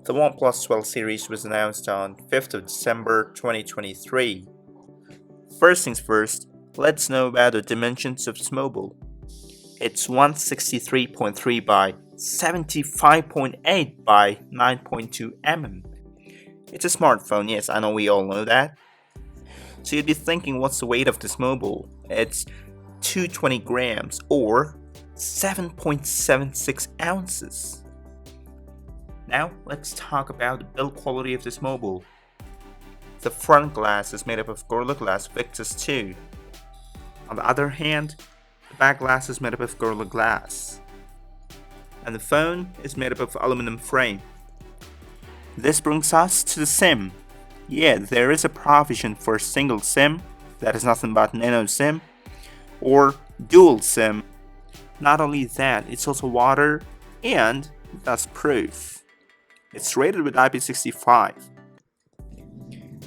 The OnePlus 12 series was announced on 5th of December 2023. First things first, let's know about the dimensions of this mobile. It's 163.3 by 75.8 by 9.2 mm. It's a smartphone, yes, I know we all know that. So you'd be thinking, what's the weight of this mobile? It's 220 grams or 7.76 ounces. Now let's talk about the build quality of this mobile. The front glass is made up of Gorilla Glass Victus 2. On the other hand, the back glass is made up of Gorilla Glass. And the phone is made up of aluminum frame. This brings us to the SIM. Yeah, there is a provision for a single SIM, that is nothing but nano SIM, or dual SIM. Not only that, it's also water and dust proof. It's rated with IP65.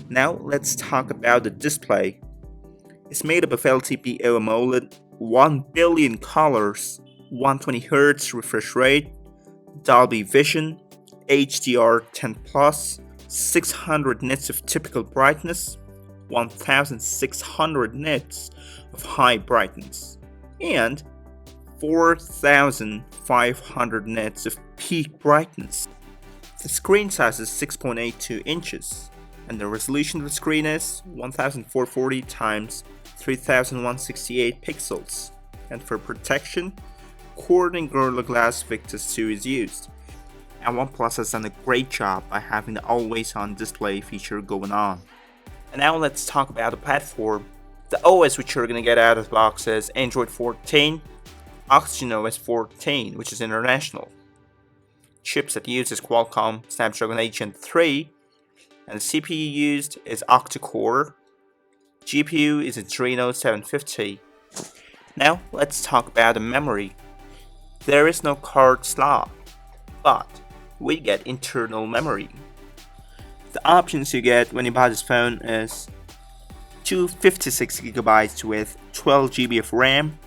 Now let's talk about the display. It's made up of LTPO AMOLED, 1 billion colors, 120Hz refresh rate, Dolby Vision, HDR10+, 600 nits of typical brightness, 1600 nits of high brightness, and 4500 nits of peak brightness. The screen size is 6.82 inches, and the resolution of the screen is 1440 x 3168 pixels. And for protection, Corning Gorilla Glass Victus 2 is used. And OnePlus has done a great job by having the always-on display feature going on. And now let's talk about the platform. The OS which you're going to get out of the box is Android 14, Oxygen OS 14, which is international. Chipset used is Qualcomm Snapdragon 8 Gen 3, and the CPU used is octa-core. GPU is Adreno 750. Now let's talk about the memory. There is no card slot, but we get internal memory. The options you get when you buy this phone is 256GB with 12GB of RAM,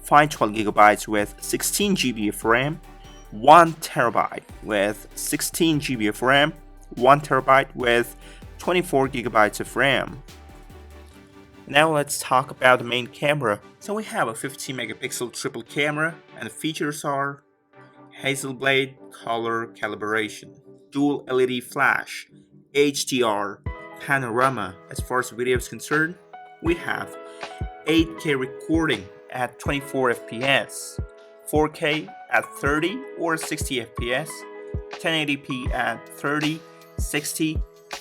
512GB with 16GB of RAM, 1TB with 16GB of RAM, 1TB with 24GB of RAM. Now let's talk about the main camera. So we have a 15MP triple camera, and the features are Hazel Blade color calibration, dual LED flash, HDR, panorama. As far as video is concerned, we have 8K recording at 24 FPS, 4K at 30 or 60 FPS, 1080p at 30, 60,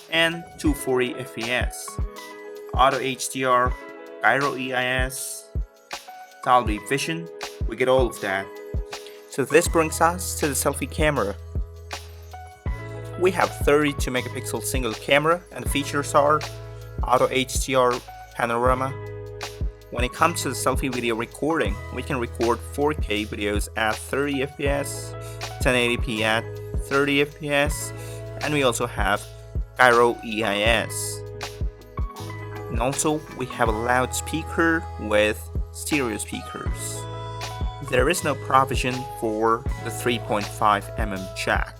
and 240 FPS, Auto HDR, Gyro EIS, Dolby Vision, we get all of that. So this brings us to the selfie camera. We have 32MP single camera, and the features are Auto HDR, panorama. When it comes to the selfie video recording, we can record 4K videos at 30 FPS, 1080p at 30 FPS, and we also have Gyro EIS. And also, we have a loudspeaker with stereo speakers. There is no provision for the 3.5mm jack.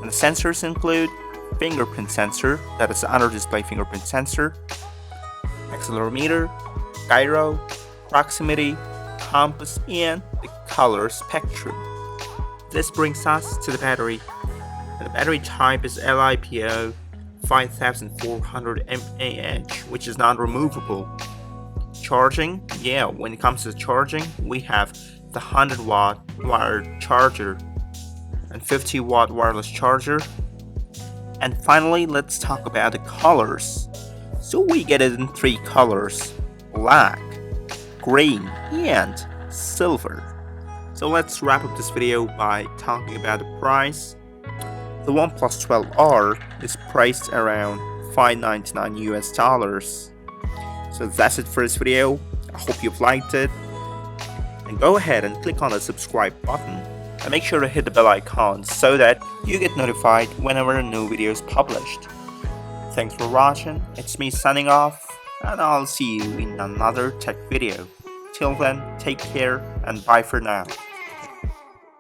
And the sensors include fingerprint sensor, that is the under-display fingerprint sensor, accelerometer, gyro, proximity, compass, and the color spectrum. This brings us to the battery. And the battery type is LiPo 5400 mAh, which is non-removable. Charging, yeah, when it comes to charging, we have the 100W wired charger and 50W wireless charger. And finally, let's talk about the colors. So we get it in 3 colors: black, green, and silver. So let's wrap up this video by talking about the price. The OnePlus 12R is priced around $599 US. So that's it for this video. I hope you've liked it. And go ahead and click on the subscribe button. And make sure to hit the bell icon so that you get notified whenever a new video is published. Thanks for watching, it's me signing off, and I'll see you in another tech video. Till then, take care and bye for now.